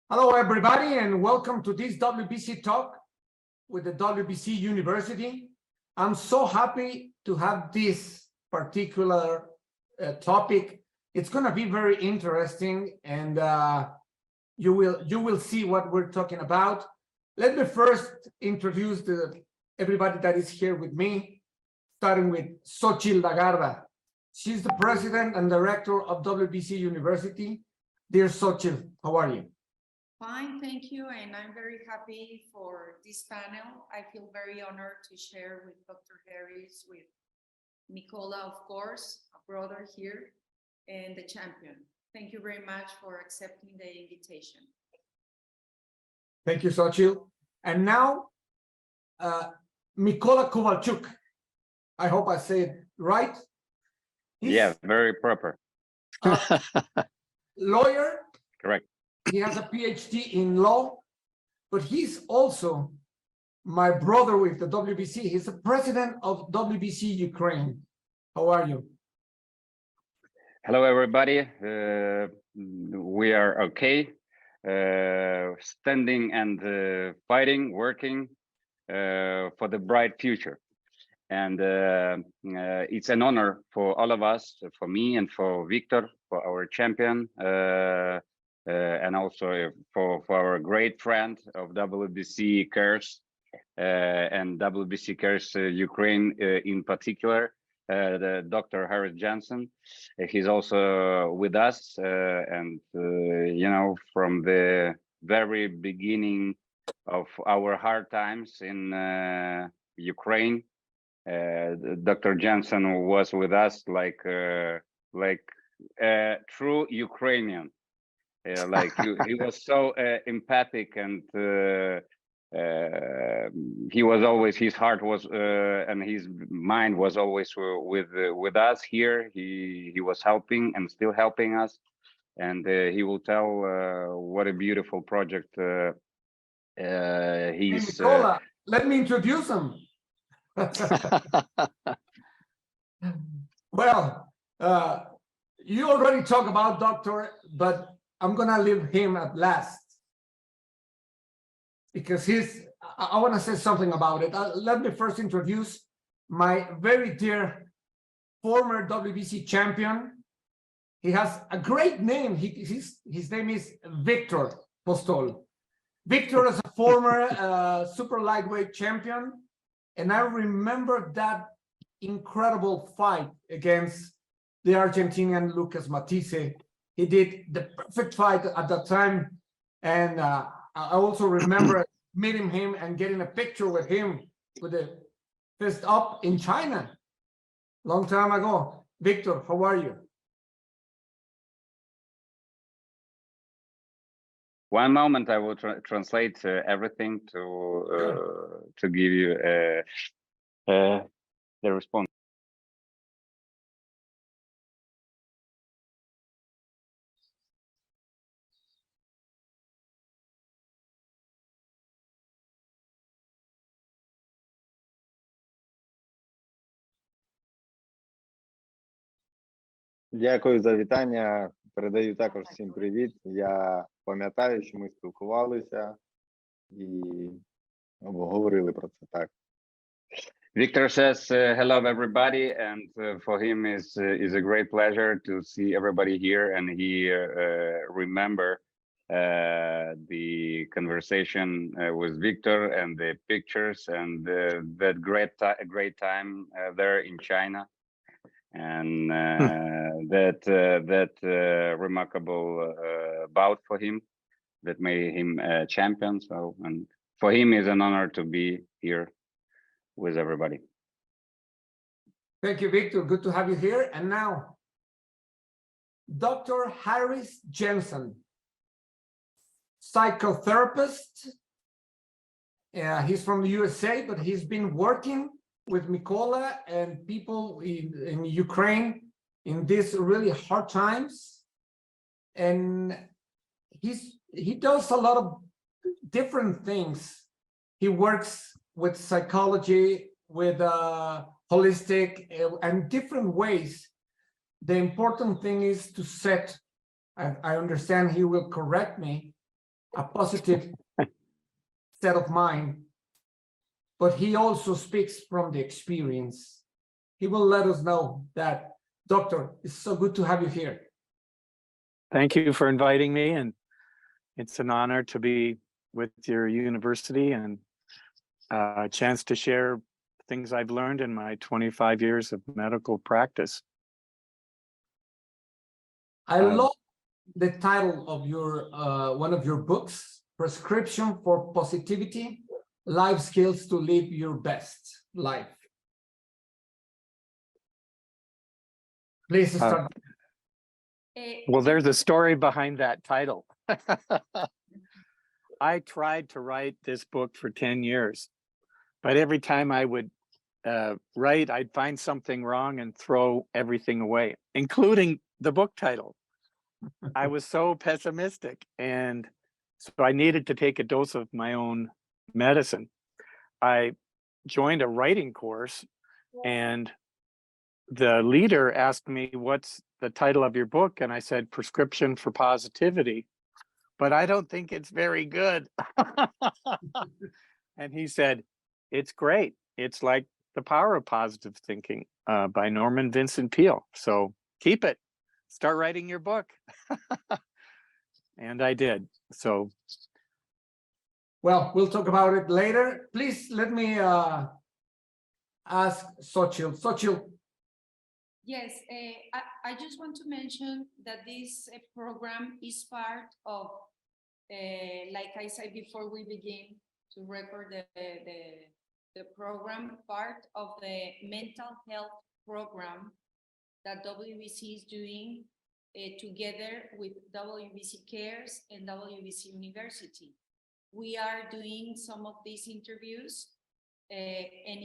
Hello, everybody, and welcome to this WBC talk with the WBC University. I'm so happy to have this particular topic. It's going to be very interesting, and you will see what we're talking about. Let me first introduce everybody that is here with me, starting with Xochitl Lagarda. She's the president and director of WBC University. Dear Xochitl, how are you? Fine, thank you. And I'm very happy for this panel. I feel very honored to share with Dr. Harris, with Nicola, of course, a brother here, and the champion. Thank you very much for accepting the invitation. Thank you, Xochitl. And now, Mikola Kovalchuk. I hope I say it right. Yeah, very proper. Lawyer. Correct. He has a PhD in law, but he's also my brother with the WBC. He's the president of WBC Ukraine. How are you? Hello, everybody. We are okay. Standing and fighting, working for the bright future. And it's an honor for all of us, for me and for Victor, for our champion, and also for our great friend of WBC Cares and WBC Cares Ukraine in particular, the Dr. Harris Johnson. He's also with us, and you know, from the very beginning of our hard times in Ukraine, Dr. Johnson was with us like a true Ukrainian. Like he was so empathic, and he was always, his heart was and his mind was always with us here. He was helping and still helping us, and he will tell what a beautiful project he's. Nicola, let me introduce him. Well, you already talked about Doctor, but I'm gonna leave him at last because I want to say something about it. Let me first introduce my very dear former WBC champion. He has a great name. His name is Victor Postol. Victor is a former super lightweight champion, and I remember that incredible fight against the Argentinian Lucas Matisse. He did the perfect fight at that time. And I also remember meeting him and getting a picture with him with the fist up in China, long time ago. Victor, how are you? One moment, I will translate everything to give you the response. Дякую за вітання. Передаю також всім привіт. Я пам'ятаю, що ми спілкувалися і обговорили про це, так. Victor says, hello, everybody. And for him is a great pleasure to see everybody here. And he remember the conversation with Victor and the pictures and that great time there in China. And that remarkable bout for him that made him a champion. So, and for him is an honor to be here with everybody. Thank you, Victor. Good to have you here. And now, Dr. Harris Johnson, psychotherapist. He's from the USA, but he's been working with Mikola and people in Ukraine in these really hard times. And he does a lot of different things. He works with psychology, with holistic and different ways. The important thing is to set, I understand he will correct me, a positive set of mind, but he also speaks from the experience. He will let us know that, Doctor, it's so good to have you here. Thank you for inviting me, and it's an honor to be with your university and a chance to share things I've learned in my 25 years of medical practice. I love the title of your one of your books, Prescription for Positivity, Life Skills to Live Your Best Life. Please start. Well, there's a story behind that title. I tried to write this book for 10 years, but every time I would write, I'd find something wrong and throw everything away, including the book title. I was so pessimistic, and so I needed to take a dose of my own medicine. I joined a writing course, and the leader asked me, "What's the title of your book?" And I said, Prescription for Positivity, but I don't think it's very good. And he said, it's great. It's like The Power of Positive Thinking by Norman Vincent Peale. So keep it, start writing your book. And I did. So. Well, we'll talk about it later. Please let me ask Xochitl. Xochitl. Yes, I just want to mention that this program is part of, like I said before we begin to record the program, part of the mental health program that WBC is doing together with WBC Cares and WBC University. We are doing some of these interviews and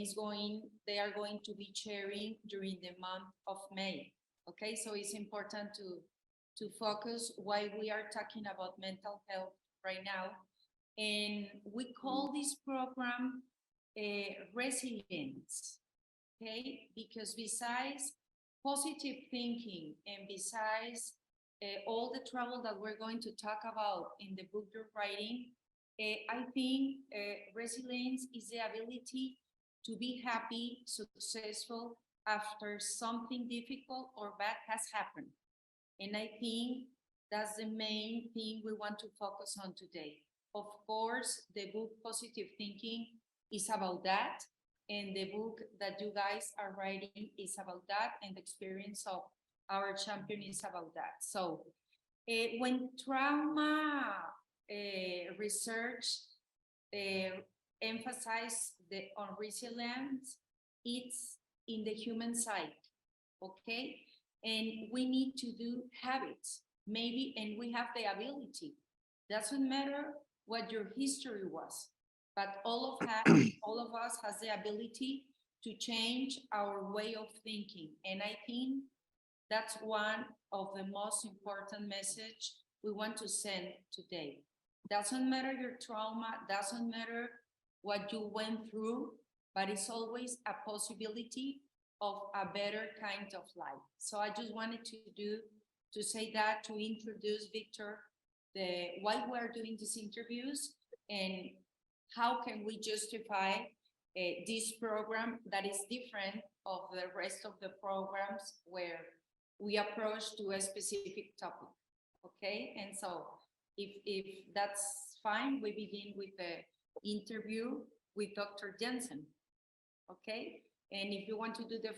they are going to be sharing during the month of May. Okay, so it's important to focus why we are talking about mental health right now. And we call this program Resilience, okay? Because besides positive thinking and besides all the trouble that we're going to talk about in the book you're writing, I think resilience is the ability to be happy, successful after something difficult or bad has happened. And I think that's the main thing we want to focus on today. Of course, the book Positive Thinking is about that. And the book that you guys are writing is about that. And the experience of our champion is about that. So when trauma research emphasize on resilience, it's in the human side, okay? And we need to do habits, maybe, and we have the ability. Doesn't matter what your history was, but all of us has the ability to change our way of thinking. And I think that's one of the most important message we want to send today. Doesn't matter your trauma, doesn't matter what you went through, but it's always a possibility of a better kind of life. So I just wanted to say that, to introduce Victor, why we're doing these interviews and how can we justify this program that is different of the rest of the programs where we approach to a specific topic, okay? And so if that's fine, we begin with the interview with Dr. Jensen, okay? And if you want to do the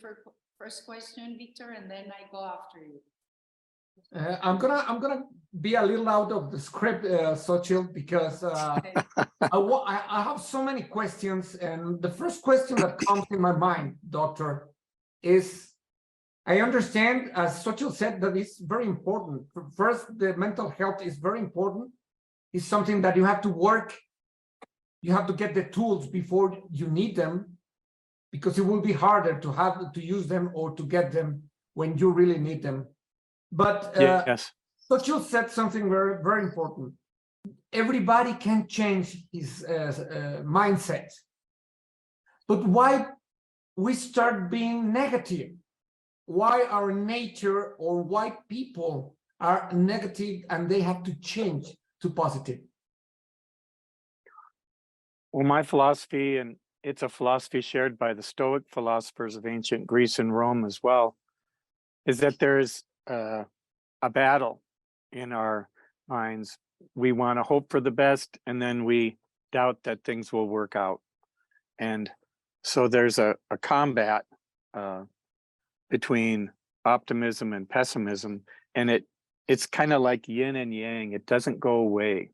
first question, Victor, and then I go after you. I'm gonna be a little out of the script, Xochitl, because I have so many questions, and the first question that comes in my mind, Doctor, is I understand, as Xochitl said, that it's very important. First, the mental health is very important. It's something that you have to work. You have to get the tools before you need them, because it will be harder to have to use them or to get them when you really need them. But Yes. Xochitl said something very, very important. Everybody can change his mindset. But why we start being negative? Why our nature or why people are negative and they have to change to positive? Well, my philosophy, and it's a philosophy shared by the Stoic philosophers of ancient Greece and Rome as well, is that there's a battle in our minds. We want to hope for the best, and then we doubt that things will work out. And so there's a combat between optimism and pessimism, and it's kind of like yin and yang. It doesn't go away.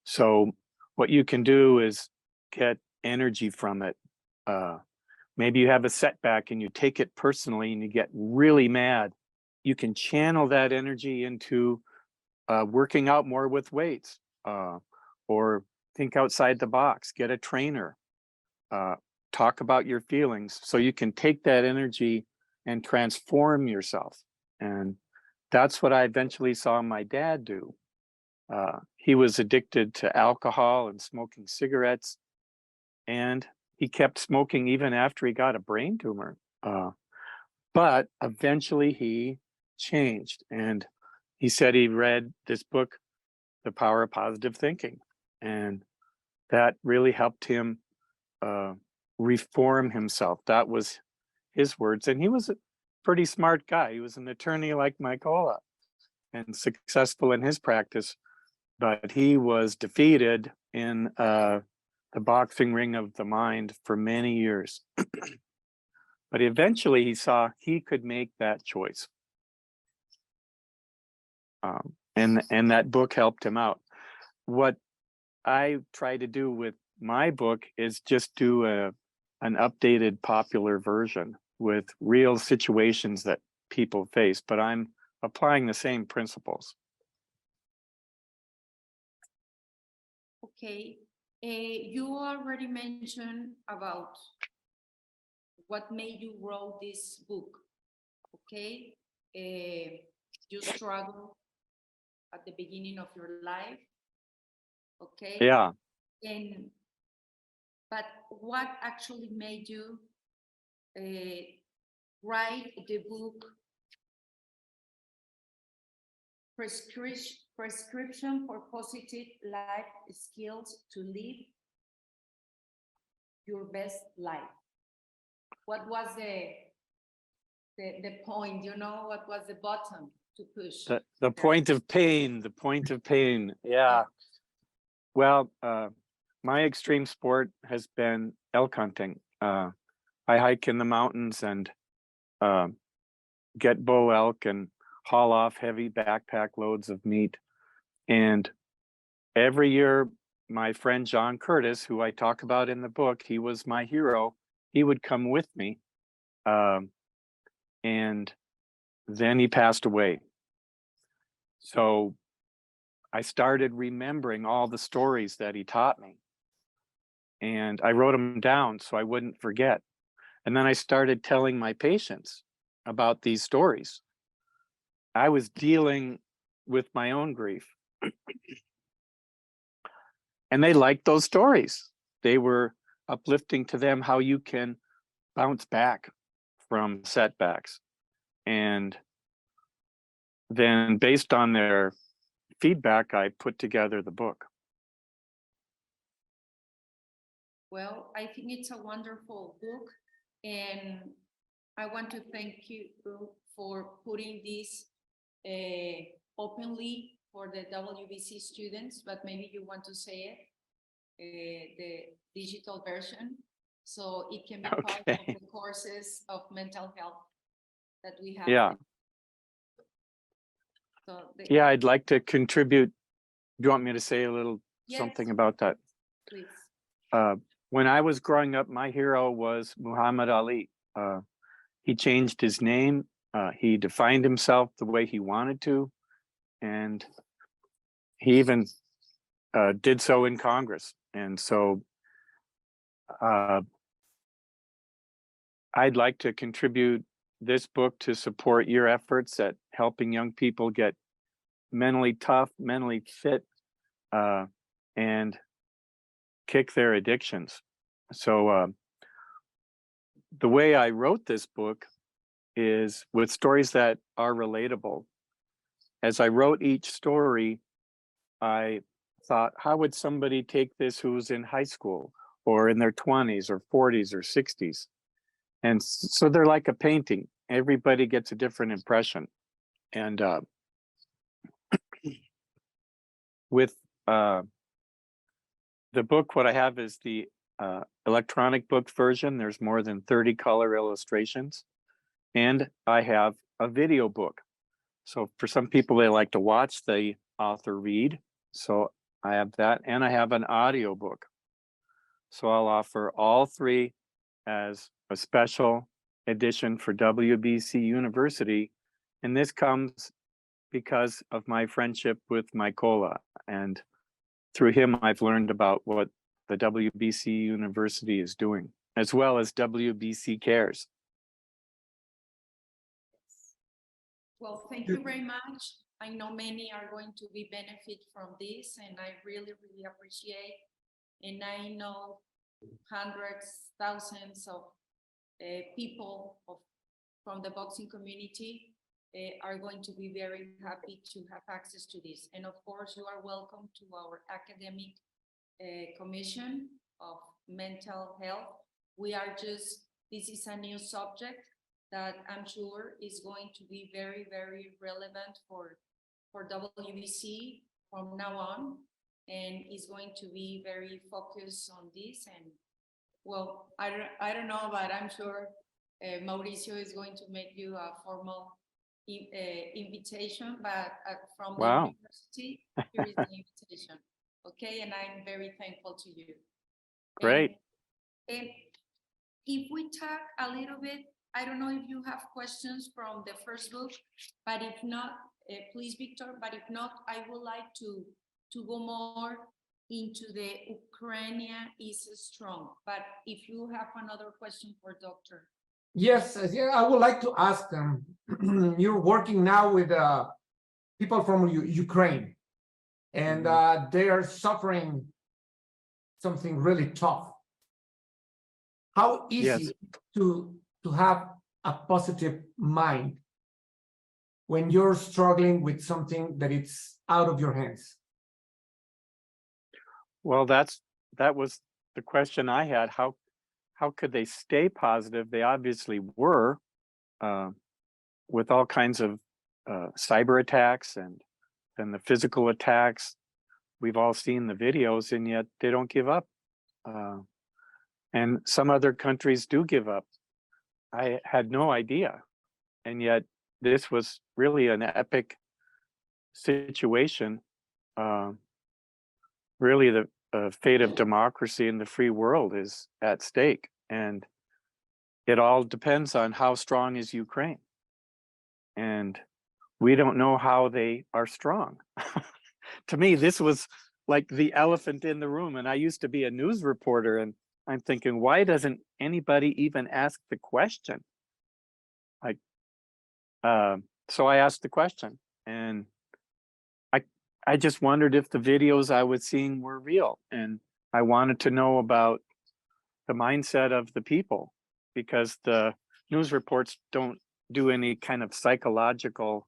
So what you can do is get energy from it. Maybe you have a setback and you take it personally and you get really mad. You can channel that energy into working out more with weights, or think outside the box, get a trainer, talk about your feelings, so you can take that energy and transform yourself. And that's what I eventually saw my dad do. He was addicted to alcohol and smoking cigarettes, and he kept smoking even after he got a brain tumor. But eventually he changed, and he said he read this book, The Power of Positive Thinking, and that really helped him reform himself. That was his words, and he was a pretty smart guy. He was an attorney like Mykola and successful in his practice, but he was defeated in the boxing ring of the mind for many years. But eventually he saw he could make that choice. And that book helped him out. What I try to do with my book is just do an updated popular version with real situations that people face, but I'm applying the same principles. Okay, you already mentioned about what made you wrote this book. Okay, you struggled at the beginning of your life. Okay. Yeah. But what actually made you write the book Prescription for Positive Life Skills to Live Your Best Life? What was the point, you know, what was the button to push? The point of pain, yeah. Well, my extreme sport has been elk hunting. I hike in the mountains and get bow elk and haul off heavy backpack loads of meat. And every year, my friend John Curtis, who I talk about in the book, he was my hero. He would come with me. And then he passed away. So I started remembering all the stories that he taught me. And I wrote them down so I wouldn't forget. And then I started telling my patients about these stories. I was dealing with my own grief. And they liked those stories. They were uplifting to them how you can bounce back from setbacks. And then based on their feedback, I put together the book. Well, I think it's a wonderful book, and I want to thank you for putting this openly for the WBC students, but maybe you want to say it, the digital version, so it can be part of the courses of mental health that we have. Yeah. So yeah, I'd like to contribute. Do you want me to say a little something about that? Please. When I was growing up, my hero was Muhammad Ali. He changed his name. He defined himself the way he wanted to. And he even did so in Congress. And so I'd like to contribute this book to support your efforts at helping young people get mentally tough, mentally fit, and kick their addictions. So the way I wrote this book is with stories that are relatable. As I wrote each story, I thought, how would somebody take this who's in high school or in their 20s or 40s or 60s? And so they're like a painting. Everybody gets a different impression. And with the book, what I have is the electronic book version. There's more than 30 color illustrations. And I have a video book. So for some people, they like to watch the author read. So I have that, and I have an audio book. So I'll offer all three as a special edition for WBC University. And this comes because of my friendship with Mykola. And through him, I've learned about what the WBC University is doing, as well as WBC Cares. Well, thank you very much. I know many are going to be benefit from this, and I really, really appreciate. And I know hundreds, thousands of people from the boxing community are going to be very happy to have access to this. And of course, you are welcome to our academic commission of mental health. This is a new subject that I'm sure is going to be very, very relevant for WBC from now on, and is going to be very focused on this. And well, I don't know, but I'm sure Mauricio is going to make you a formal invitation, but from the Wow. university, here is the invitation. Okay, and I'm very thankful to you. Great. And if we talk a little bit, I don't know if you have questions from the first book, but if not, please, Victor, but if not, I would like to go more into the Ukraine is strong. But if you have another question for Doctor. Yes, yeah, I would like to ask them. You're working now with people from Ukraine, and they are suffering something really tough. How easy to have a positive mind when you're struggling with something that it's out of your hands? Well, that was the question I had. How could they stay positive? They obviously were, with all kinds of cyber attacks and the physical attacks. We've all seen the videos, and yet they don't give up. And some other countries do give up. I had no idea. And yet this was really an epic situation. Really, the fate of democracy in the free world is at stake. And it all depends on how strong is Ukraine. And we don't know how they are strong. To me, this was like the elephant in the room. And I used to be a news reporter, and I'm thinking, why doesn't anybody even ask the question? Like, so I asked the question, and I just wondered if the videos I was seeing were real, and I wanted to know about the mindset of the people, because the news reports don't do any kind of psychological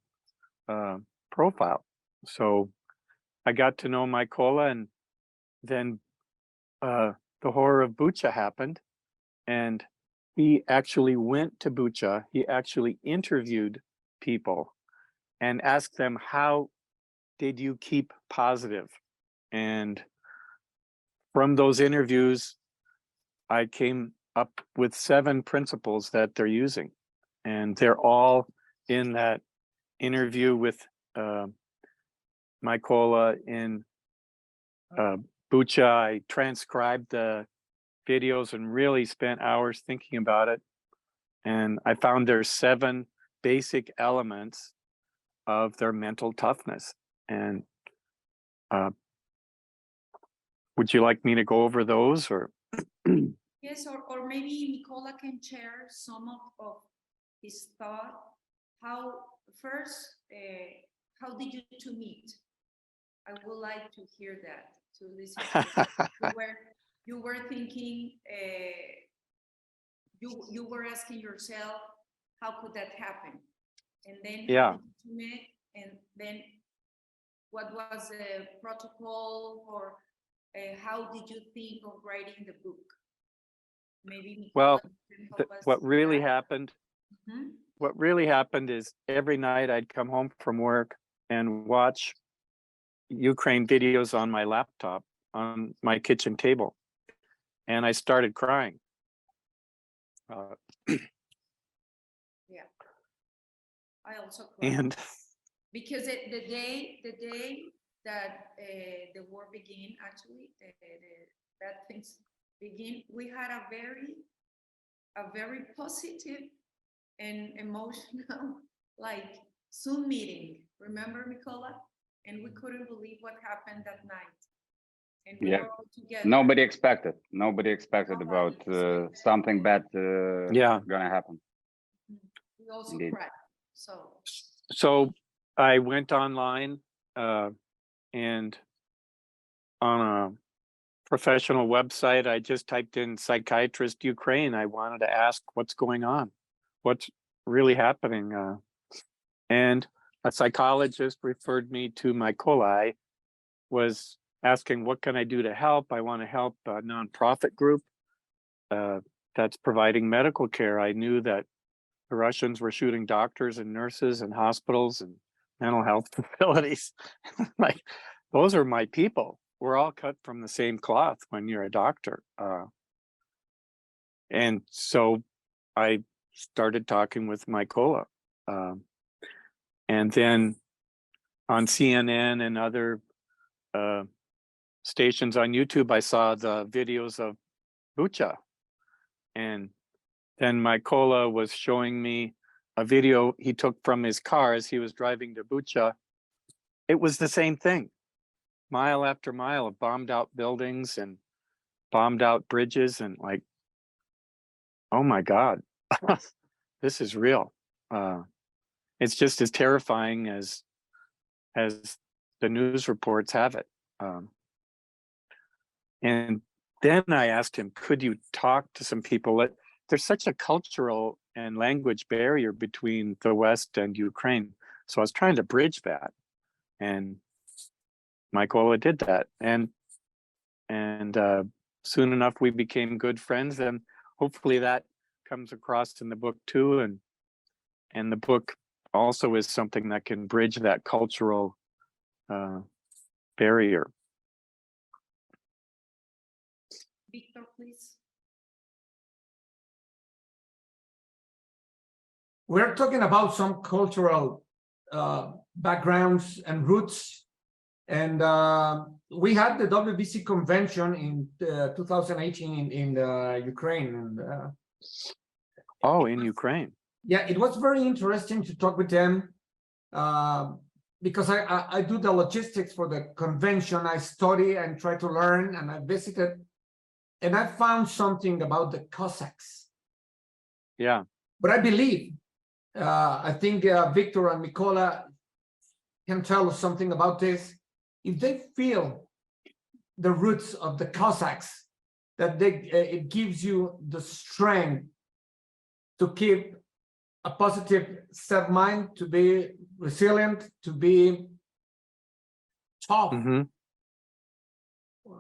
profile. So I got to know Mykola, and then the horror of Bucha happened, and he actually went to Bucha. He actually interviewed people and asked them, how did you keep positive? And from those interviews, I came up with 7 principles that they're using. And they're all in that interview with Mykola in Bucha. I transcribed the videos and really spent hours thinking about it. And I found there's 7 basic elements of their mental toughness. And would you like me to go over those, or? Yes, or maybe Mykola can share some of his thought. How did you two meet? I would like to hear that, to listen to that. You were thinking, you were asking yourself, how could that happen? And then Yeah. you met, and then what was the protocol, or how did you think of writing the book? Maybe Well, Nicola, you can help us what with really that. happened, Mhm. what really happened is every night I'd come home from work and watch Ukraine videos on my laptop on my kitchen table, and I started crying. I also cried. And Because the day that the war began, actually, the bad things begin, we had a very positive and emotional like Zoom meeting. Remember, Nicola? And we couldn't believe what happened that night. And we Yeah. were all together. Nobody expected about expected. something bad yeah, gonna happen. We also Indeed. cried. so I went online and on a professional website, I just typed in psychiatrist Ukraine. I wanted to ask what's going on, what's really happening. And a psychologist referred me to Mykola. I was asking, what can I do to help? I want to help a nonprofit group that's providing medical care. I knew that the Russians were shooting doctors and nurses and hospitals and mental health facilities. Like, those are my people. We're all cut from the same cloth when you're a doctor. And so I started talking with Mykola. And then on CNN and other stations on YouTube, I saw the videos of Bucha. And then Mykola was showing me a video he took from his car as he was driving to Bucha. It was the same thing, mile after mile of bombed out buildings and bombed out bridges, and like, oh my God, this is real. It's just as terrifying as the news reports have it. And then I asked him, could you talk to some people? There's such a cultural and language barrier between the West and Ukraine. So I was trying to bridge that. And Mykola did that. And soon enough, we became good friends. And hopefully that comes across in the book too. And the book also is something that can bridge that cultural barrier. Victor, please. We're talking about some cultural backgrounds and roots. And we had the WBC convention in 2018 in Ukraine. And in Ukraine. yeah, it was very interesting to talk with them because I do the logistics for the convention. I study and try to learn, and I visited, and I found something about the Cossacks. Yeah. But I believe, I think Victor and Mykola can tell us something about this. If they feel the roots of the Cossacks, that it gives you the strength to keep a positive set mind, to be resilient, to be tough. Mm-hmm.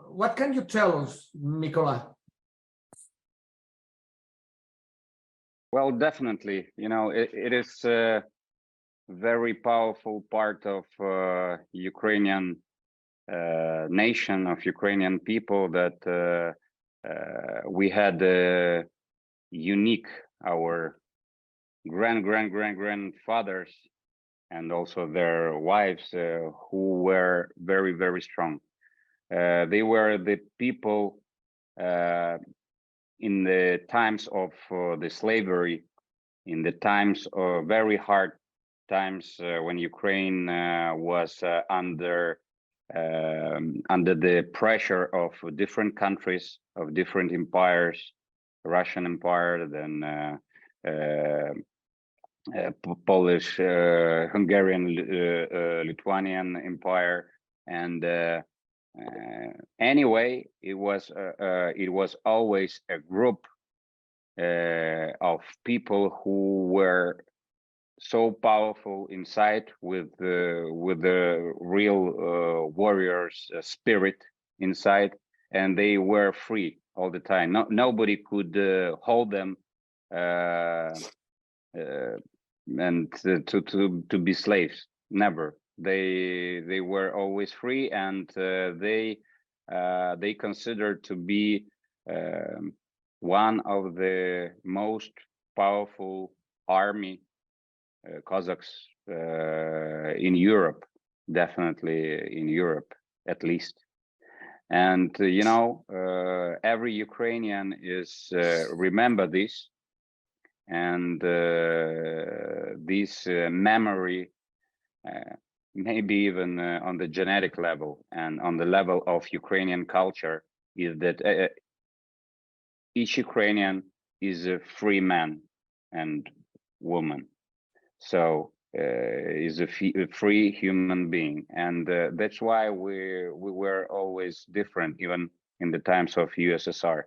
What can you tell us, Mykola? Well, definitely, it is a very powerful part of Ukrainian nation, of Ukrainian people, that we had unique, our grandfathers and also their wives who were very, very strong. They were the people in the times of the slavery, in the times of very hard times when Ukraine was under the pressure of different countries, of different empires, Russian Empire, then Polish, Hungarian, Lithuanian Empire, and anyway, it was always a group of people who were so powerful inside with the real warriors spirit inside, and they were free all the time. Nobody could hold them and to be slaves. Never. They were always free, and they considered to be one of the most powerful army, Cossacks in Europe, definitely in Europe at least. And you know, every Ukrainian is remember this, and this memory, maybe even on the genetic level and on the level of Ukrainian culture, is that each Ukrainian is a free man and woman. So is a free human being, and that's why we were always different, even in the times of USSR,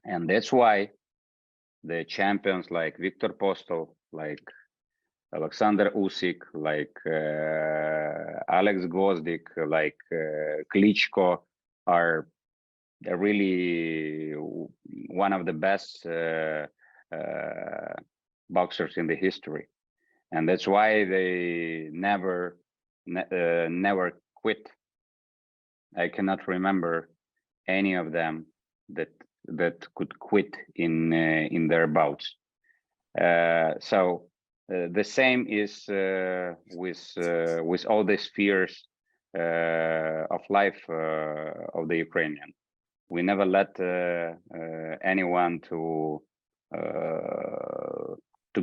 and that's why the champions like Viktor Postol, like Alexander Usyk, like Alex Gvozdyk, like Klitschko are really one of the best boxers in the history. And that's why they never quit. I cannot remember any of them that could quit in their bouts. So the same is with all the spheres of life of the Ukrainian. We never let anyone to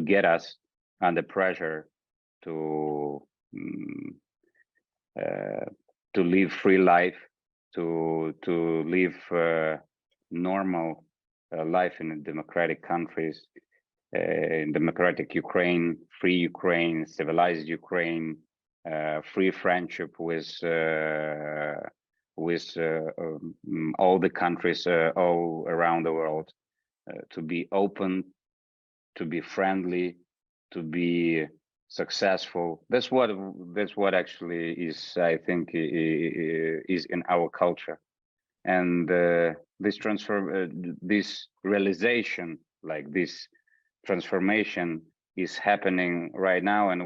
get us under pressure to live free life, to live normal life in democratic countries, in democratic Ukraine, free Ukraine, civilized Ukraine, free friendship with all the countries all around the world, to be open, to be friendly, to be successful. That's what actually is, I think, is in our culture. And this realization, like this transformation, is happening right now, and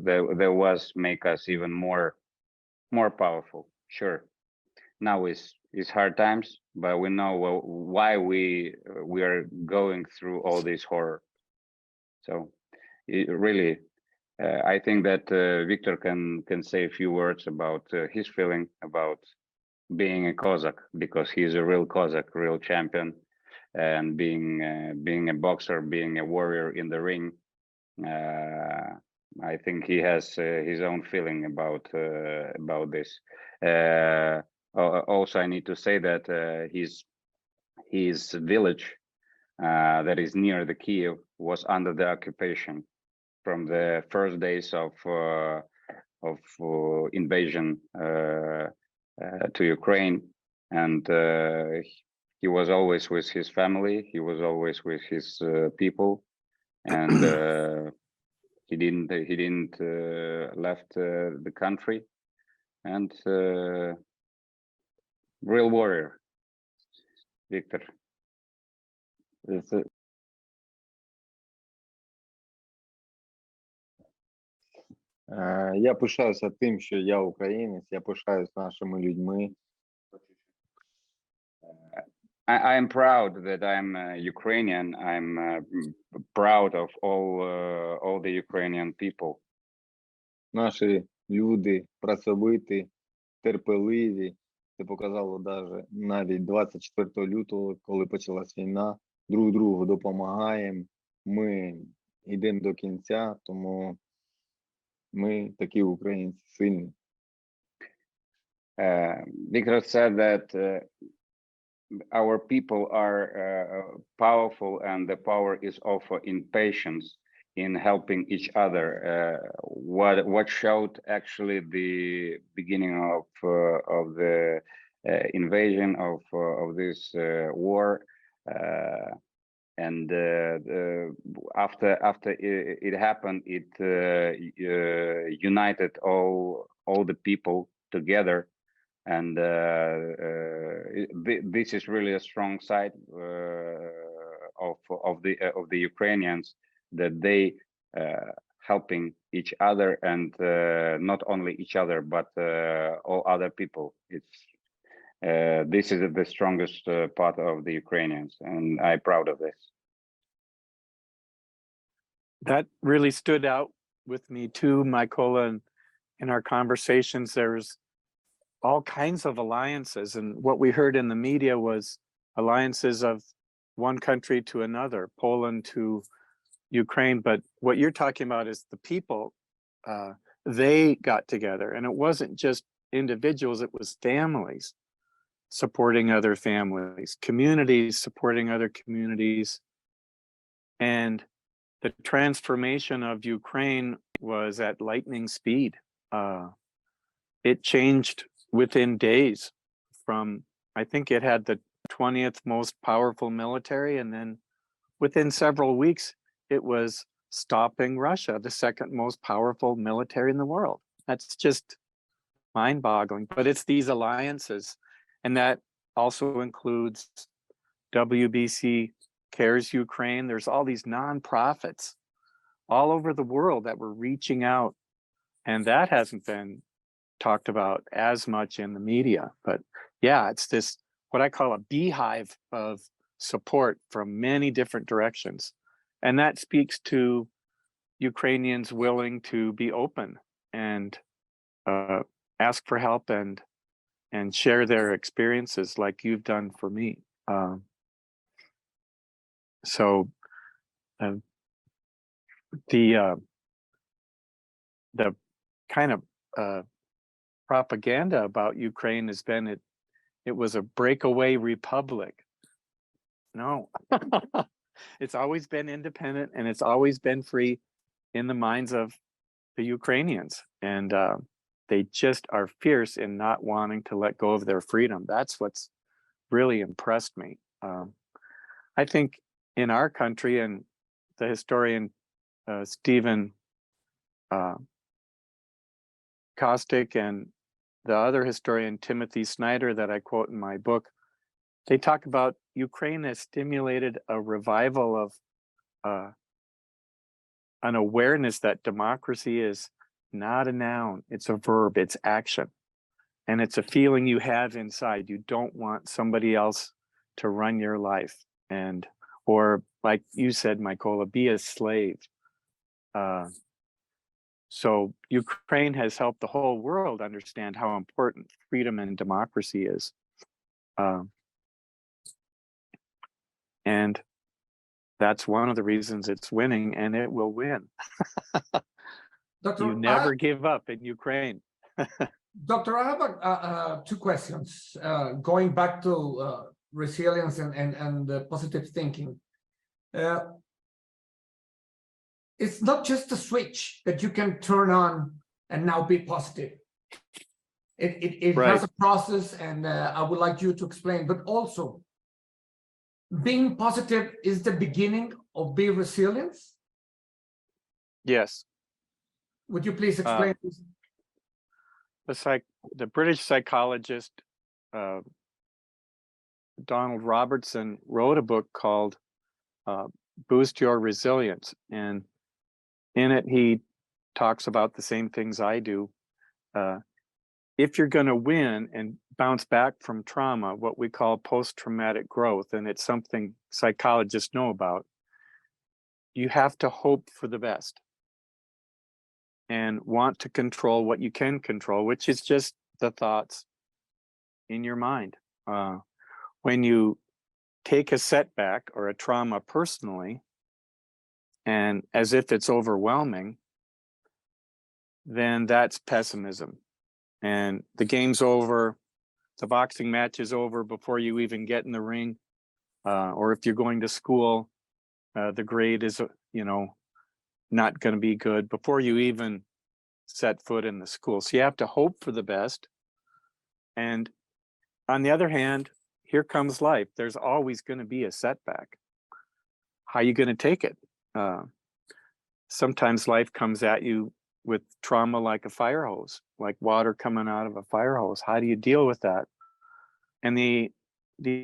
there was make us even more powerful. Sure, now is hard times, but we know why we are going through all this horror. So really, I think that Victor can say a few words about his feeling about being a Cossack, because he's a real Cossack, real champion, and being a boxer, being a warrior in the ring. I think he has his own feeling about this. Also, I need to say that his village that is near the Kiev was under the occupation from the first days of invasion to Ukraine, and he was always with his family. He was always with his people, and he didn't left the country. And real warrior, Victor. Я пишаюся тим, що я українець, я пишаюсь нашими людьми. I am proud that I'm Ukrainian. I'm proud of all the Ukrainian people. Наші люди працьовиті, терпеливі. Це показало навіть 24 лютого, коли почалась війна. Друг другу допомагаємо. Ми йдемо до кінця, тому ми такі українці сильні. Victor said that our people are powerful, and the power is also in patience, in helping each other. What showed actually the beginning of the invasion of this war and after it happened, it united all the people together, and this is really a strong side of the Ukrainians, that they helping each other, and not only each other but all other people. It's this is the strongest part of the Ukrainians, and I'm proud of this. That really stood out with me too, Mykola. And in our conversations, there's all kinds of alliances. And what we heard in the media was alliances of one country to another, Poland to Ukraine. But what you're talking about is the people. They got together, and it wasn't just individuals, it was families supporting other families, communities supporting other communities. And the transformation of Ukraine was at lightning speed. It changed within days from, I think it had the 20th most powerful military, and then within several weeks, it was stopping Russia, the second most powerful military in the world. That's just mind-boggling, but it's these alliances. And that also includes WBC Cares Ukraine. There's all these nonprofits all over the world that were reaching out, and that hasn't been talked about as much in the media. But yeah, it's this, what I call a beehive of support from many different directions. And that speaks to Ukrainians willing to be open and ask for help and share their experiences like you've done for me. So the kind of propaganda about Ukraine has been it was a breakaway republic. No, it's always been independent, and it's always been free in the minds of the Ukrainians. And they just are fierce in not wanting to let go of their freedom. That's what's really impressed me. I think in our country, and the historian Stephen Kostick and the other historian Timothy Snyder that I quote in my book, they talk about Ukraine has stimulated a revival of an awareness that democracy is not a noun, it's a verb, it's action. And it's a feeling you have inside. You don't want somebody else to run your life, and, or like you said, Mykola, be a slave. So Ukraine has helped the whole world understand how important freedom and democracy is. And that's one of the reasons it's winning, and it will win. Doctor, You never give up in Ukraine. Doctor, I have two questions going back to resilience and positive thinking. It's not just a switch that you can turn on and now be positive. It Right. has a process, and I would like you to explain, but also being positive is the beginning of being resilience. Yes. Would you please explain this? The British psychologist Donald Robertson wrote a book called Boost Your Resilience, and in it he talks about the same things I do. If you're going to win and bounce back from trauma, what we call post-traumatic growth, and it's something psychologists know about, you have to hope for the best and want to control what you can control, which is just the thoughts in your mind. When you take a setback or a trauma personally, and as if it's overwhelming, then that's pessimism. And the game's over, the boxing match is over before you even get in the ring. Or if you're going to school, the grade is, not going to be good before you even set foot in the school. So you have to hope for the best. And on the other hand, here comes life. There's always going to be a setback. how you going to take it? Sometimes life comes at you with trauma like a fire hose, like water coming out of a fire hose. How do you deal with that? And the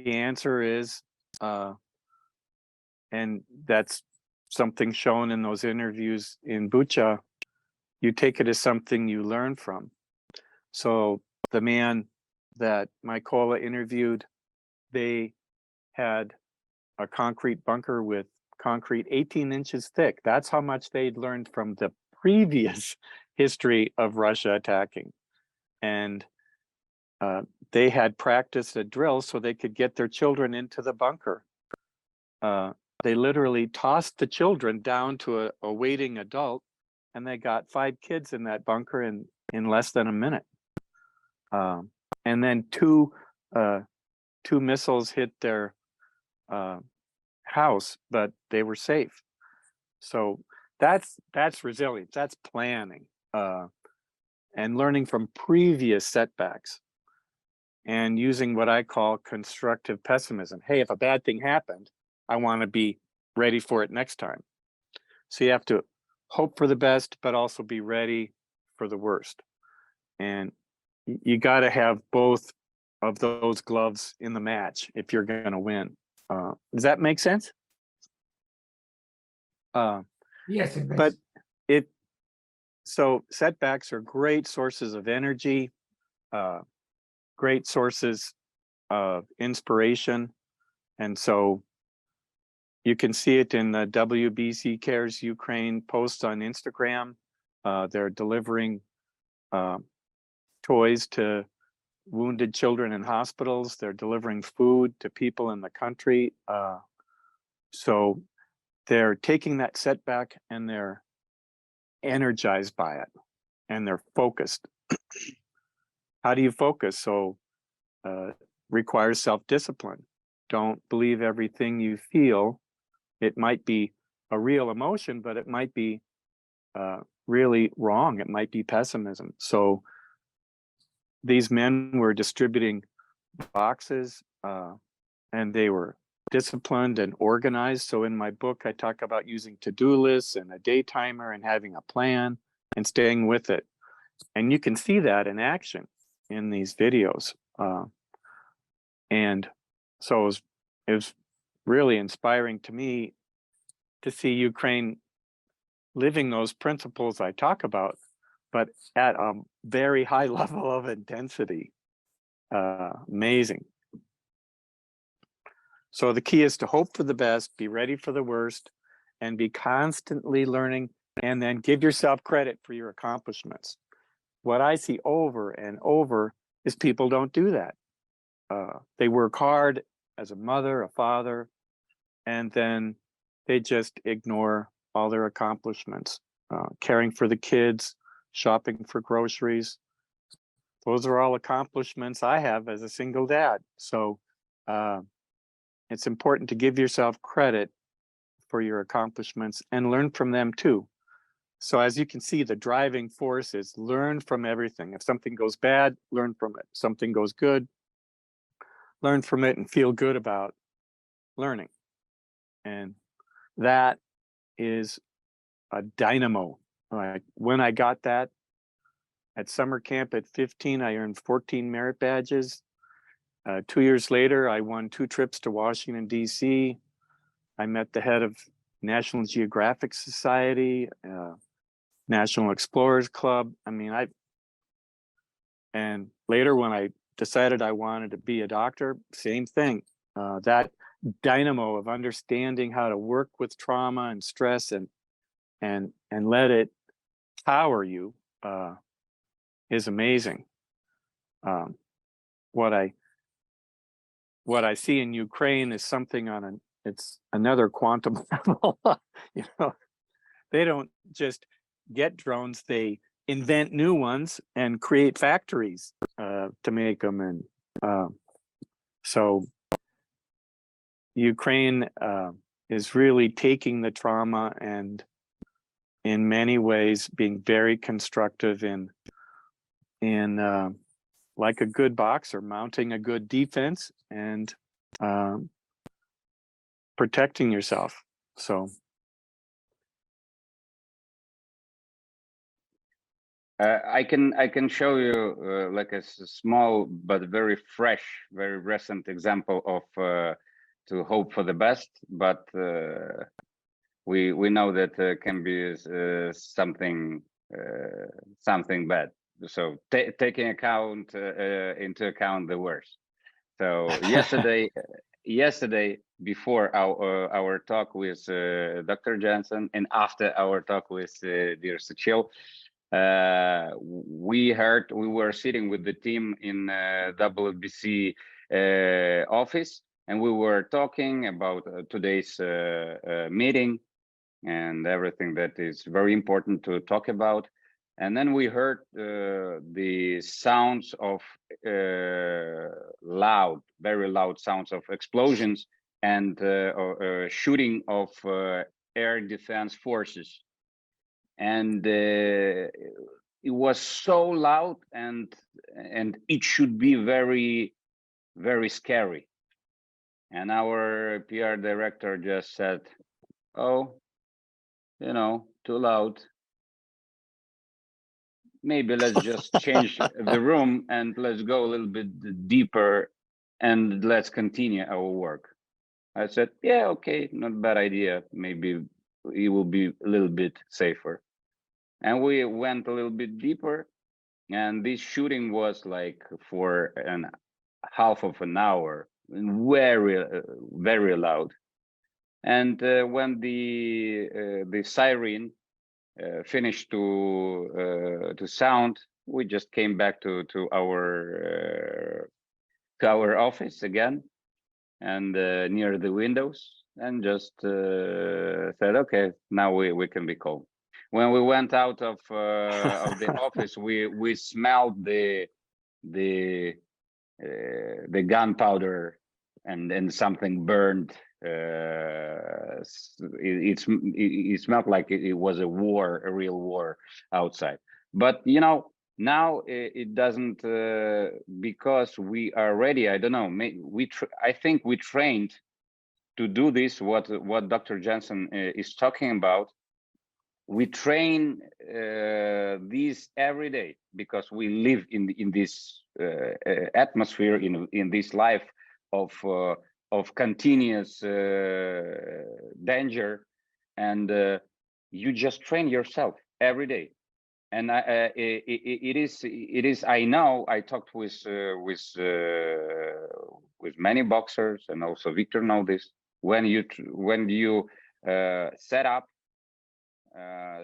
answer is, and that's something shown in those interviews in Bucha, you take it as something you learn from. So the man that Mykola interviewed, they had a concrete bunker with concrete 18 inches thick. That's how much they'd learned from the previous history of Russia attacking. And they had practiced a drill so they could get their children into the bunker. They literally tossed the children down to a waiting adult, and they got 5 kids in that bunker in less than a minute. And then two missiles hit their house, but they were safe. So that's resilience. That's planning, and learning from previous setbacks, and using what I call constructive pessimism. Hey, if a bad thing happened, I want to be ready for it next time. So you have to hope for the best, but also be ready for the worst. And you got to have both of those gloves in the match if you're going to win. Does that make sense? Yes, it But makes. So setbacks are great sources of energy, great sources of inspiration. And so you can see it in the WBC Cares Ukraine posts on Instagram. They're delivering toys to wounded children in hospitals. They're delivering food to people in the country. So they're taking that setback and they're energized by it, and they're focused. How do you focus? So requires self-discipline. Don't believe everything you feel. It might be a real emotion, but it might be really wrong. It might be pessimism. So these men were distributing boxes, and they were disciplined and organized. So in my book, I talk about using to-do lists and a day timer and having a plan and staying with it. And you can see that in action in these videos. And so it was really inspiring to me to see Ukraine living those principles I talk about, but at a very high level of intensity. Amazing. So the key is to hope for the best, be ready for the worst, and be constantly learning, and then give yourself credit for your accomplishments. What I see over and over is people don't do that. They work hard as a mother, a father, and then they just ignore all their accomplishments. Caring for the kids, shopping for groceries. Those are all accomplishments I have as a single dad. So it's important to give yourself credit for your accomplishments and learn from them too. So as you can see, the driving force is learn from everything. If something goes bad, learn from it. Something goes good, learn from it and feel good about learning. And that is a dynamo. Like when I got that at summer camp at 15, I earned 14 merit badges. 2 years later, I won 2 trips to Washington, D.C. I met the head of National Geographic Society, National Explorers Club. I mean, and later when I decided I wanted to be a doctor, same thing. That dynamo of understanding how to work with trauma and stress and let it power you is amazing. What I see in Ukraine is something on it's another quantum level. You know, they don't just get drones; they invent new ones and create factories to make them. And so Ukraine is really taking the trauma and in many ways being very constructive in like a good boxer, mounting a good defense and protecting yourself. So I can show you like a small but very fresh, very recent example of to hope for the best, but we know that can be something bad. So taking into account the worst. So yesterday before our talk with Dr. Jensen and after our talk with dear Suchil, we were sitting with the team in WBC office, and we were talking about today's meeting and everything that is very important to talk about. And then we heard the sounds of very loud sounds of explosions and shooting of air defense forces. And it was so loud, and it should be very, very scary. And our PR director just said, "Oh, too loud. Maybe let's just change the room and let's go a little bit deeper and let's continue our work." I said, "Yeah, okay, not a bad idea. Maybe it will be a little bit safer." And we went a little bit deeper, and this shooting was like for half of an hour, very, very loud. And when the siren finished to sound, we just came back to our office again, and near the windows, and just said, "Okay, now we can be calm." When we went out of the office, we smelled the gunpowder and something burned. It smelled like it was a war, a real war outside. But now it doesn't, because we are ready. I don't know. I think we trained to do this. What Dr. Jensen is talking about. We train these every day because we live in this atmosphere, in this life of continuous danger, and you just train yourself every day. And it is. I know. I talked with many boxers, and also Victor know this. When you set up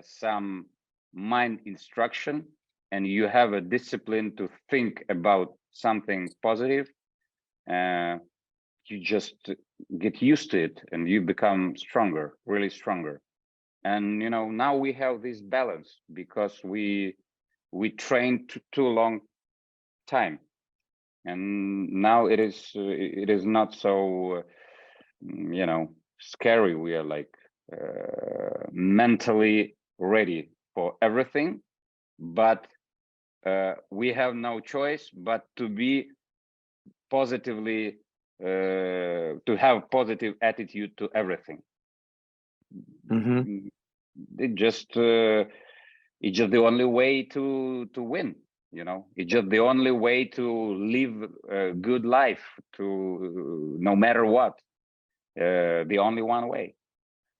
some mind instruction and you have a discipline to think about something positive, you just get used to it and you become stronger, really stronger. And now we have this balance because we trained too long time, and now it is not so scary. We are like mentally ready for everything, but we have no choice but to be positively, to have positive attitude to everything. mhm. It's just the only way to win. It's just the only way to live a good life, to no matter what, the only one way.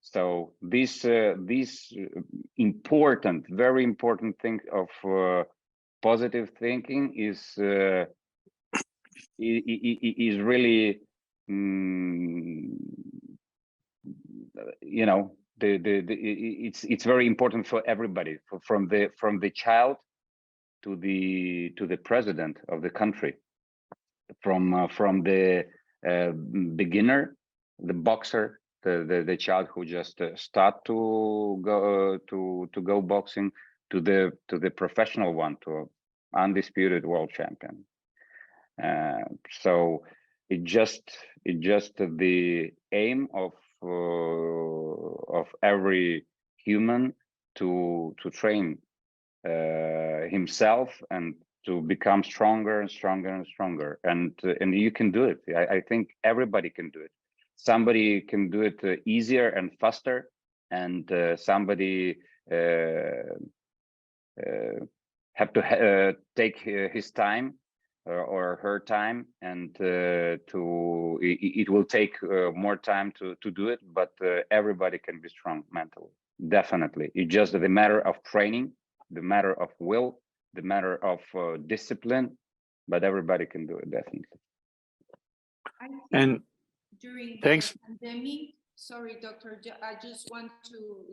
So this important, very important thing of positive thinking is really, it's very important for everybody, from the child to the president of the country, from the beginner, the boxer, the child who just start to go boxing, to the professional one, to undisputed world champion. So it just the aim of every human to train himself and to become stronger and stronger and stronger, and you can do it. I think everybody can do it. somebody can do it easier and faster, and somebody have to take his time or her time, and it will take more time to do it, but everybody can be strong mentally, definitely. It's just the matter of training, the matter of will, the matter of discipline, but everybody can do it, definitely. I think And during the thanks. pandemic, sorry, doctor, I just want to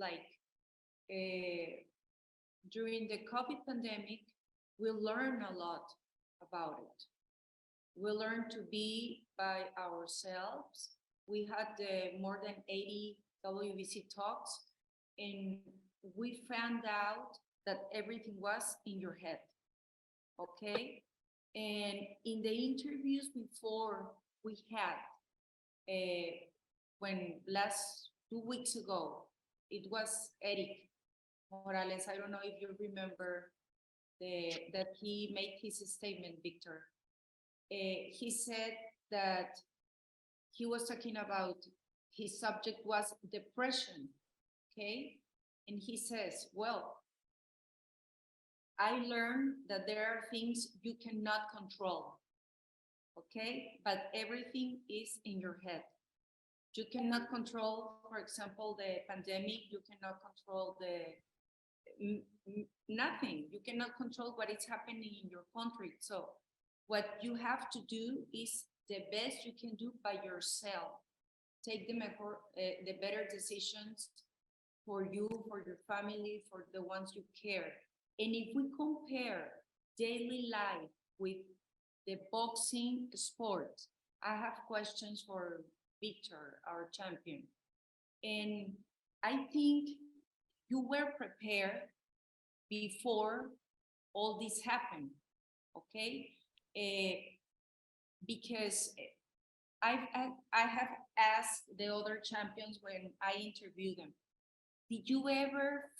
during the COVID pandemic, we learned a lot about it. We learned to be by ourselves. We had more than 80 WBC talks, and we found out that everything was in your head, okay? And in the interviews before we had, when last 2 weeks ago, it was Eric Morales. I don't know if you remember that he made his statement, Victor. He said that he was talking about his subject was depression, okay? And he says, well, I learned that there are things you cannot control, okay? But everything is in your head. You cannot control, for example, the pandemic. You cannot control nothing. You cannot control what is happening in your country. So what you have to do is the best you can do by yourself. Take the better decisions for you, for your family, for the ones you care. And if we compare daily life with the boxing sport, I have questions for Victor, our champion. And I think you were prepared before all this happened, okay? Because I have asked the other champions when I interviewed them, did you ever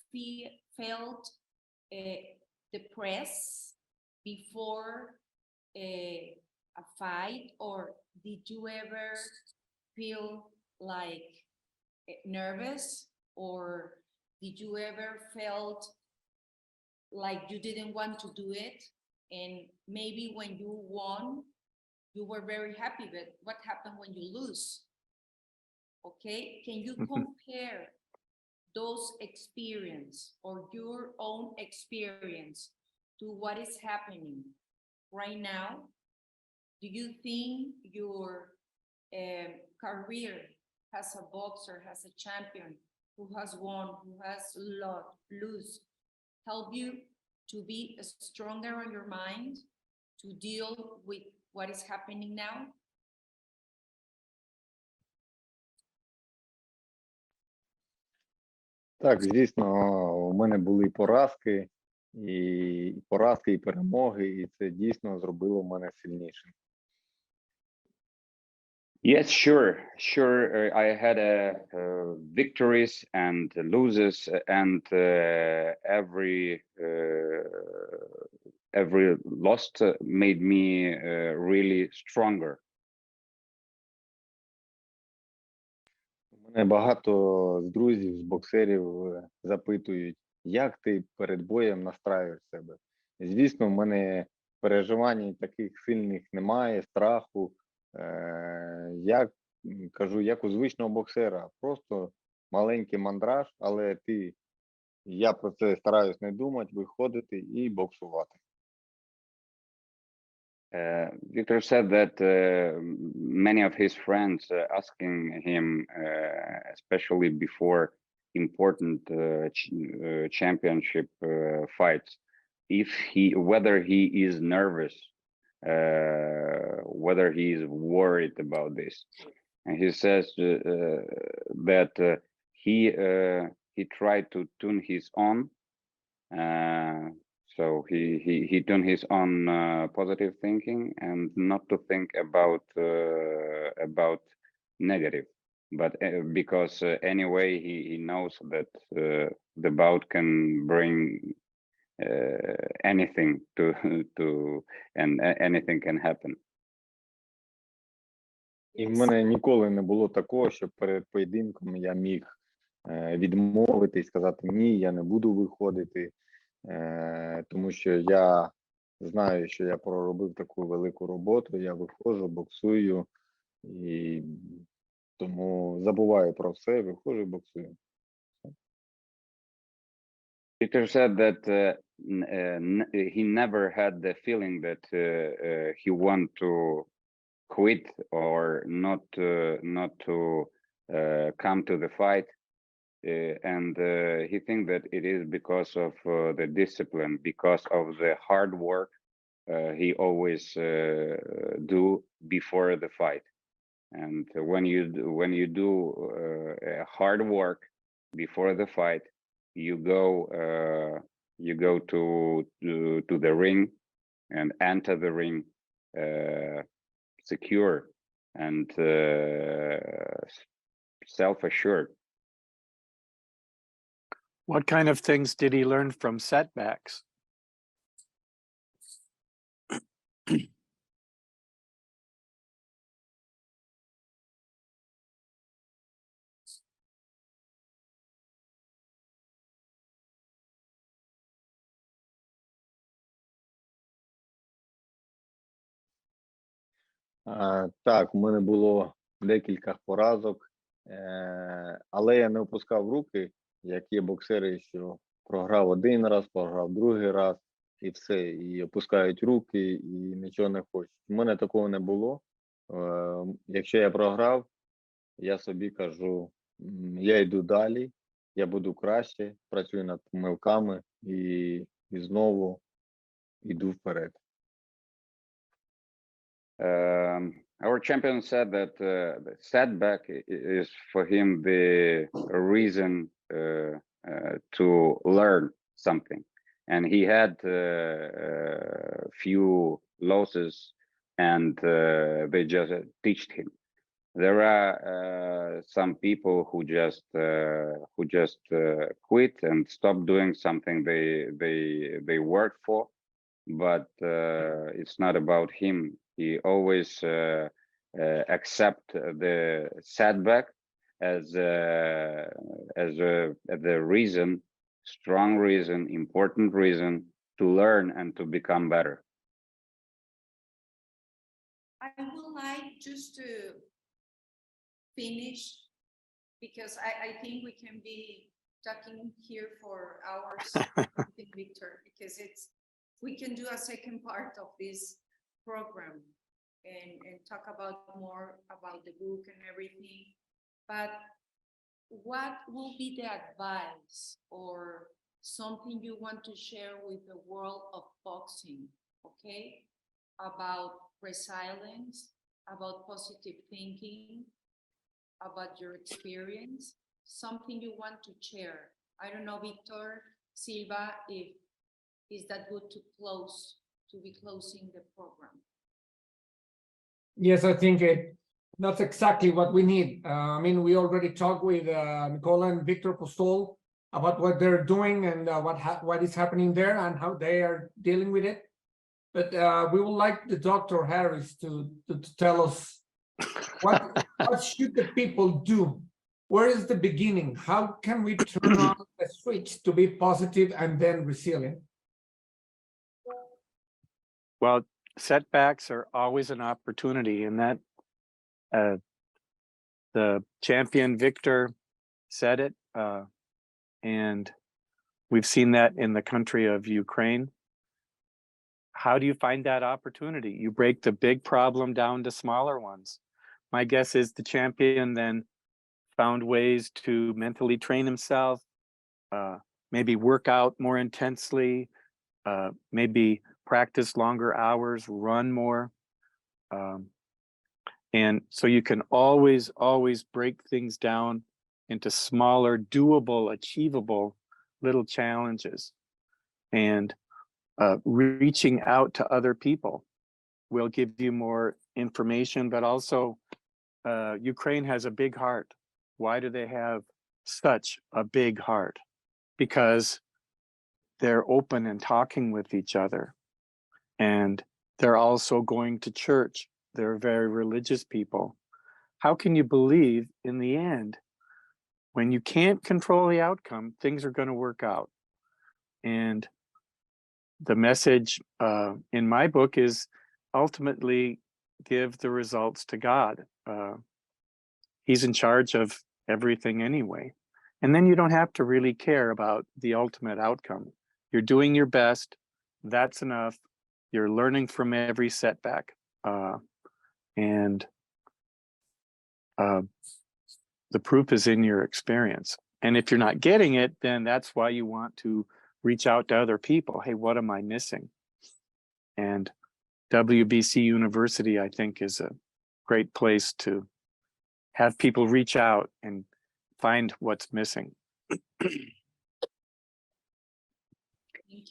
felt depressed before a fight, or did you ever feel like nervous, or did you ever felt like you didn't want to do it, and maybe when you won you were very happy, but what happened when you lose? Okay, can you compare those experience or your own experience to what is happening right now? Do you think your career as a boxer, as a champion, who has won, who has lose, help you to be stronger on your mind to deal with what is happening now? Так, звісно, у мене були поразки, і перемоги, і це дійсно зробило мене сильнішим. Yes, sure. I had victories and losses, and every loss made me really stronger. У мене багато з друзів, з боксерів запитують, як ти перед боєм настраюєш себе. І, звісно, в мене переживань таких сильних немає, страху. Я кажу, як у звичного боксера, просто маленький мандраж, але я про це стараюсь не думати, виходити і боксувати. Victor said that many of his friends asking him, especially before important championship fights, whether he is nervous, whether he is worried about this. And he says that he tried to tune his own. So he done his own positive thinking and not to think about negative, but because anyway he knows that the bout can bring anything and anything can happen. І в Yes. мене ніколи не було такого, що перед поєдинком я міг відмовити і сказати ні, я не буду виходити, тому що я знаю, що я проробив таку велику роботу, я виходжу, боксую, і тому забуваю про все, виходжу і боксую. Peter said that he never had the feeling that he want to quit or not to come to the fight, and he think that it is because of the discipline, because of the hard work he always do before the fight. And when you do hard work before the fight, you go to the ring and enter the ring secure and self-assured. What kind of things did he learn from setbacks? Так, у мене було декілька поразок, але я не опускав руки, як є боксери, що програв один раз, програв другий раз, і все, і опускають руки, і нічого не хочуть. У мене такого не було. Якщо я програв, я собі кажу, я йду далі, я буду краще, працюю над помилками і знову йду вперед. Our champion said that the setback is for him the reason to learn something, and he had few losses, and they just teached him. There are some people who just quit and stop doing something they worked for, but it's not about him. He always accept the setback as the reason, strong reason, important reason to learn and to become better. I would like just to finish, because I think we can be talking here for hours with Victor, because we can do a second part of this program and talk about more about the book and everything. But what will be the advice or something you want to share with the world of boxing, okay? About resilience, about positive thinking, about your experience, something you want to share. I don't know, Victor Silva, if is that good to be closing the program? Yes, I think that's exactly what we need. I mean, we already talked with Nicola and Victor Postol about what they're doing and what is happening there and how they are dealing with it. But we would like the Dr. Harris to tell us what should the people do? Where is the beginning? How can we turn on the switch to be positive and then resilient? Well, setbacks are always an opportunity, and that the champion Victor said it, and we've seen that in the country of Ukraine. How do you find that opportunity? You break the big problem down to smaller ones. My guess is the champion then found ways to mentally train himself, maybe work out more intensely, maybe practice longer hours, run more. And so you can always break things down into smaller, doable, achievable little challenges. And reaching out to other people will give you more information, but also Ukraine has a big heart. Why do they have such a big heart? Because they're open and talking with each other. And they're also going to church. They're very religious people. how can you believe in the end when you can't control the outcome, things are going to work out? And the message in my book is ultimately give the results to God. He's in charge of everything anyway. And then you don't have to really care about the ultimate outcome. You're doing your best. That's enough. You're learning from every setback. And the proof is in your experience. And if you're not getting it, then that's why you want to reach out to other people. Hey, what am I missing? And WBC University, I think, is a great place to have people reach out and find what's missing.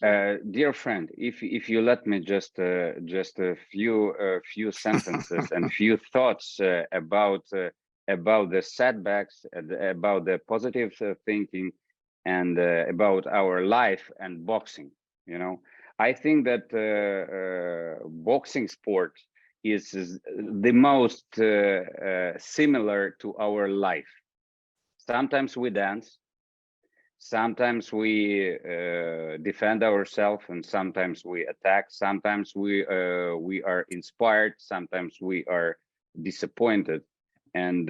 Dear friend, if you let me just a few sentences and few thoughts about the setbacks, about the positive thinking, and about our life and boxing. You know, I think that boxing sport is the most similar to our life. Sometimes we dance. Sometimes we defend ourselves, and sometimes we attack. Sometimes we are inspired. Sometimes we are disappointed. And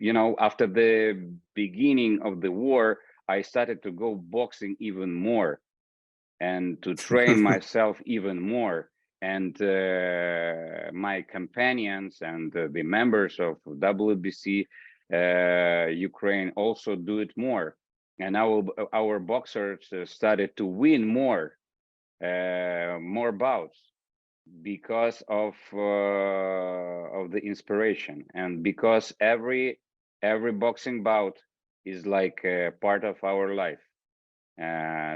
you know, after the beginning of the war, I started to go boxing even more, and to train myself even more. And my companions and the members of WBC Ukraine also do it more, and our boxers started to win more bouts because of the inspiration, and because every boxing bout is like a part of our life.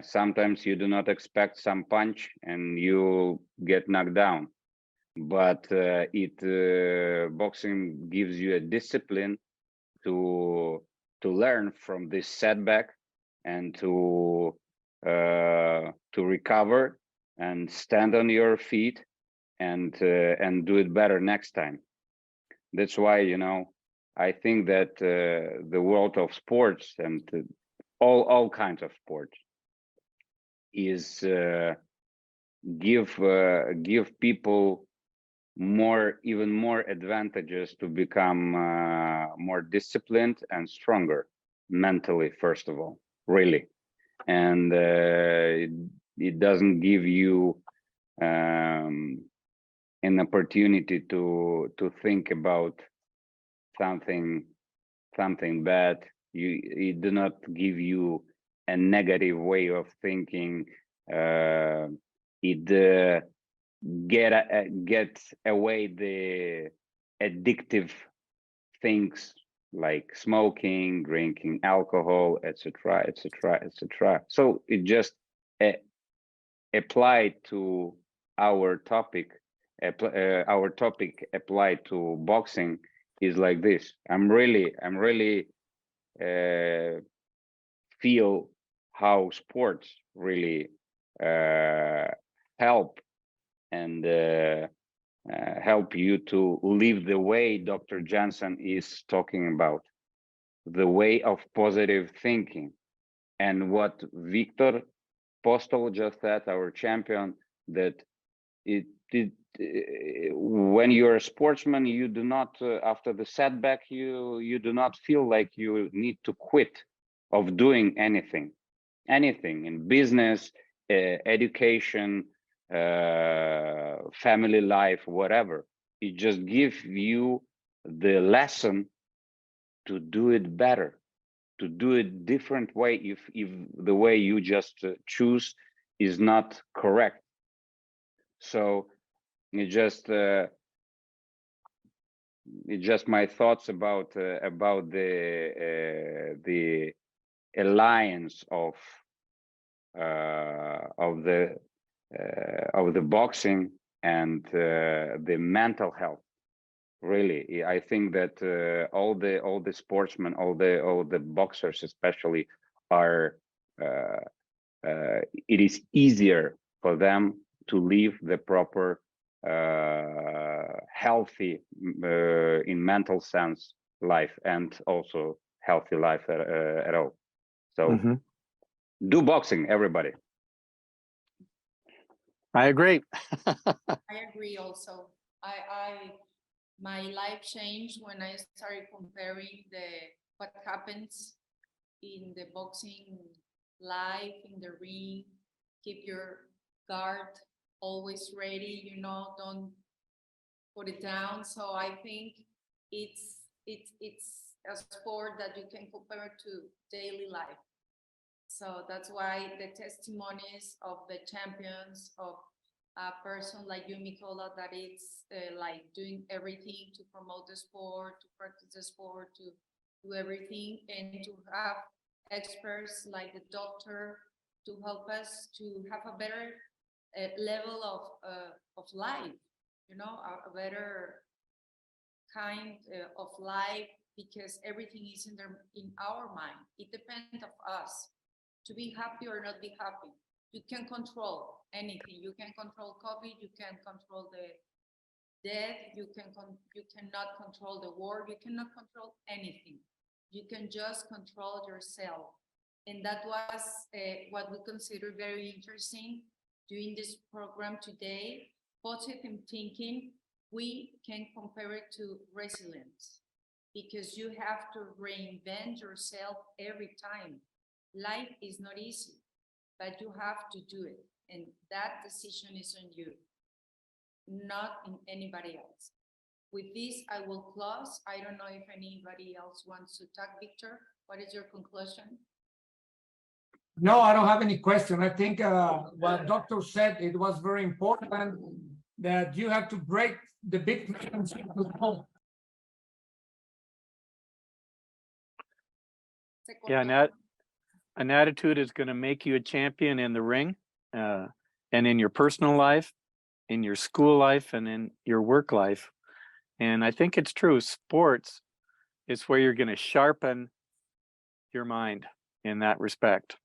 Sometimes you do not expect some punch and you get knocked down, but boxing gives you a discipline to learn from this setback, and to recover and stand on your feet, and do it better next time. That's why, you know, I think that the world of sports, and all kinds of sports, is give people even more advantages to become more disciplined and stronger mentally, first of all, really. And it doesn't give you an opportunity to think about something bad. It do not give you a negative way of thinking. It get away the addictive things like smoking, drinking alcohol, etc., etc., etc. So it just applied to our topic. Our topic applied to boxing is like this. I'm really feel how sports really help, and help you to live the way Dr. Johnson is talking about, the way of positive thinking. And what Victor Postol just said, our champion, that when you're a sportsman, you do not, after the setback, you do not feel like you need to quit of doing anything in business, education, family life, whatever. It just gives you the lesson to do it better, to do it different way, if the way you just choose is not correct. So it's just my thoughts about the alliance of the boxing and the mental health. Really, I think that all the sportsmen, all the boxers especially, are it is easier for them to live the proper healthy in mental sense life and also healthy life at all. So Mhm. do boxing, everybody. I agree. I agree also. My life changed when I started comparing what happens in the boxing life, in the ring. Keep your guard always ready, don't put it down. So I think it's a sport that you can compare to daily life. So that's why the testimonies of the champions, of a person like you, Nicola, that it's like doing everything to promote the sport, to practice the sport, to do everything, and to have experts like the doctor to help us to have a better level of life, a better kind of life, because everything is in our mind. It depends of us to be happy or not be happy. You can control anything. You can control COVID. You can control the death. You cannot control the war. You cannot control anything. You can just control yourself. And that was what we consider very interesting doing this program today. Positive thinking, we can compare it to resilience, because you have to reinvent yourself every time. Life is not easy, but you have to do it. And that decision is on you, not in anybody else. With this, I will close. I don't know if anybody else wants to talk. Victor, what is your conclusion? No, I don't have any question. I think what doctor said, it was very important that you have to break the big things into small. Yeah, an attitude is going to make you a champion in the ring, and in your personal life, in your school life, and in your work life. And I think it's true. Sports is where you're going to sharpen your mind in that respect.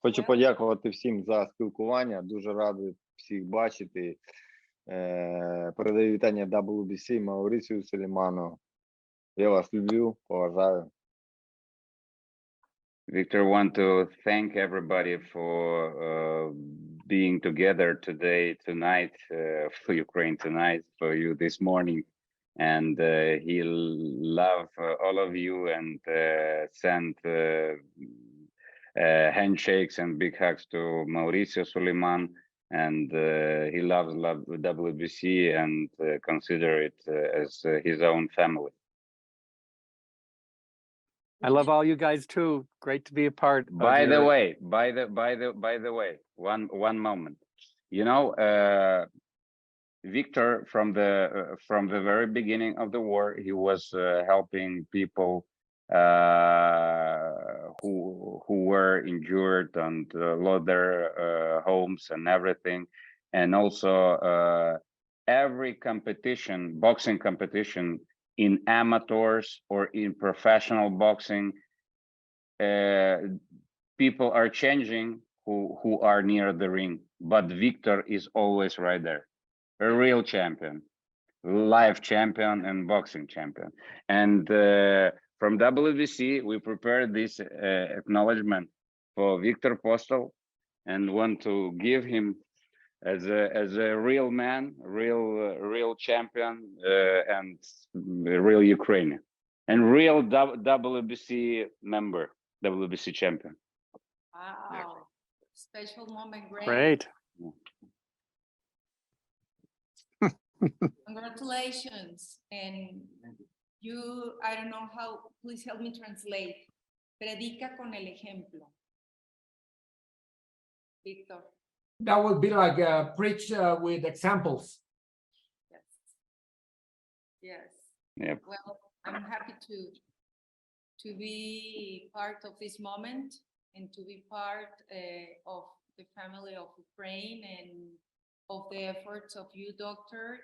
Хочу подякувати всім за спілкування. Дуже радий всіх бачити. Передаю вітання WBC Маурицію Сулейману. Я вас люблю, поважаю. Victor, want to thank everybody for being together tonight, for Ukraine tonight, for you this morning. And he love all of you and send handshakes and big hugs to Mauricio Suleiman. And he loves WBC and consider it as his own family. I love all you guys too. Great to be a part. By the way, one moment. Victor, from the very beginning of the war, he was helping people who were injured and lost their homes and everything, and also every competition, boxing competition, in amateurs or in professional boxing, people are changing who are near the ring, but Victor is always right there, a real champion, live champion and boxing champion. And from WBC, we prepared this acknowledgement for Victor Postel and want to give him as a real man, real champion, and a real Ukrainian, and real WBC member, WBC champion. Wow, special moment, Great. Congratulations. And you, I don't know how, please help me translate. Predica con el ejemplo. Victor. That would be like preach with examples. Yes. Yes. Yep. Well, I'm happy to be part of this moment and to be part of the family of Ukraine and of the efforts of you, doctor.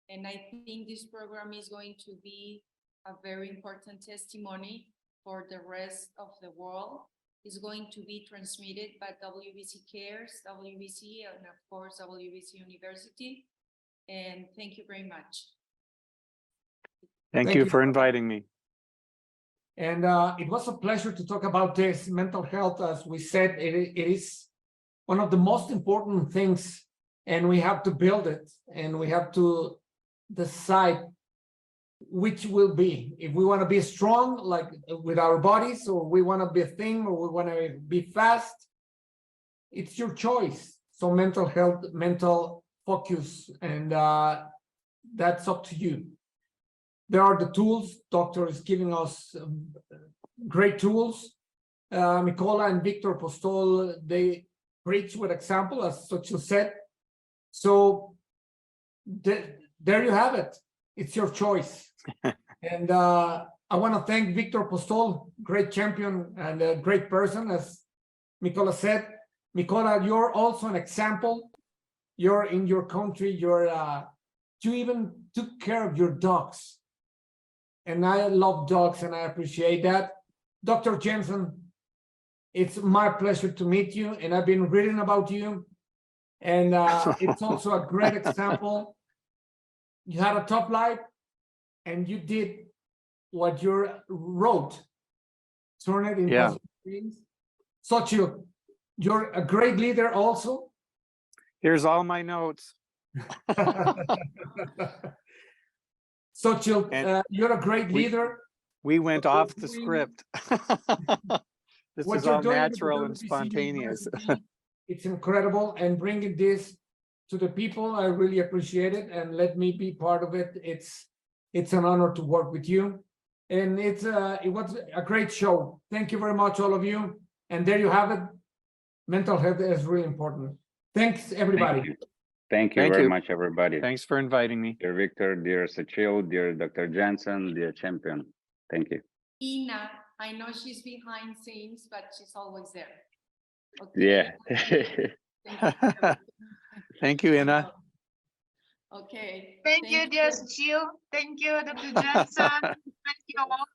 And I think this program is going to be a very important testimony for the rest of the world, is going to be transmitted by WBC Cares, WBC, and of course, WBC University. And thank you very much. Thank Thank you you. for inviting me. And it was a pleasure to talk about this mental health. As we said, it is one of the most important things, and we have to build it, and we have to decide which will be, if we want to be strong, like with our bodies, or we want to be thin, or we want to be fast. It's your choice. So mental health, mental focus, and that's up to you. There are the tools. Doctor is giving us great tools. Nicola and Victor Postol, they preach with example, as Xochitl said. So there you have it. It's your choice. And I want to thank Victor Postol, great champion and a great person, as Nicola said. Nicola, you're also an example. You're in your country. You even took care of your dogs. And I love dogs, and I appreciate that. Dr. Jensen, it's my pleasure to meet you, and I've been reading about you. And it's also a great example. You had a tough life, and you did what you wrote. Turn it into Yeah. dreams. Xochitl, you're a great leader also. Here's all my notes. Xochitl, And you're a great we- leader. We went What you're off the doing- script. This What is you're all doing with the natural and WBC spontaneous. University, it's incredible, and bringing this to the people, I really appreciate it, and let me be part of it. It's an honor to work with you, and it was a great show. Thank you very much, all of you. And there you have it. Mental health is really important. Thanks, everybody. Thank you. Thank you Thank very you. much, everybody. Thanks for inviting me. Dear Victor, dear Xochitl, dear Dr. Jensen, dear champion. Thank you. Ina, I know she's behind scenes, but she's always there. Okay. Yeah. Thank you. Thank you, Ina. Okay. Thank you, dear Jill. Thank you, Dr. Johnson. Thank you all.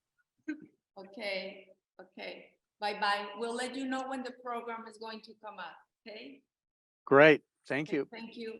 Okay, okay. Bye-bye. We'll let you know when the program is going to come up, okay? Great. Thank you. Thank you.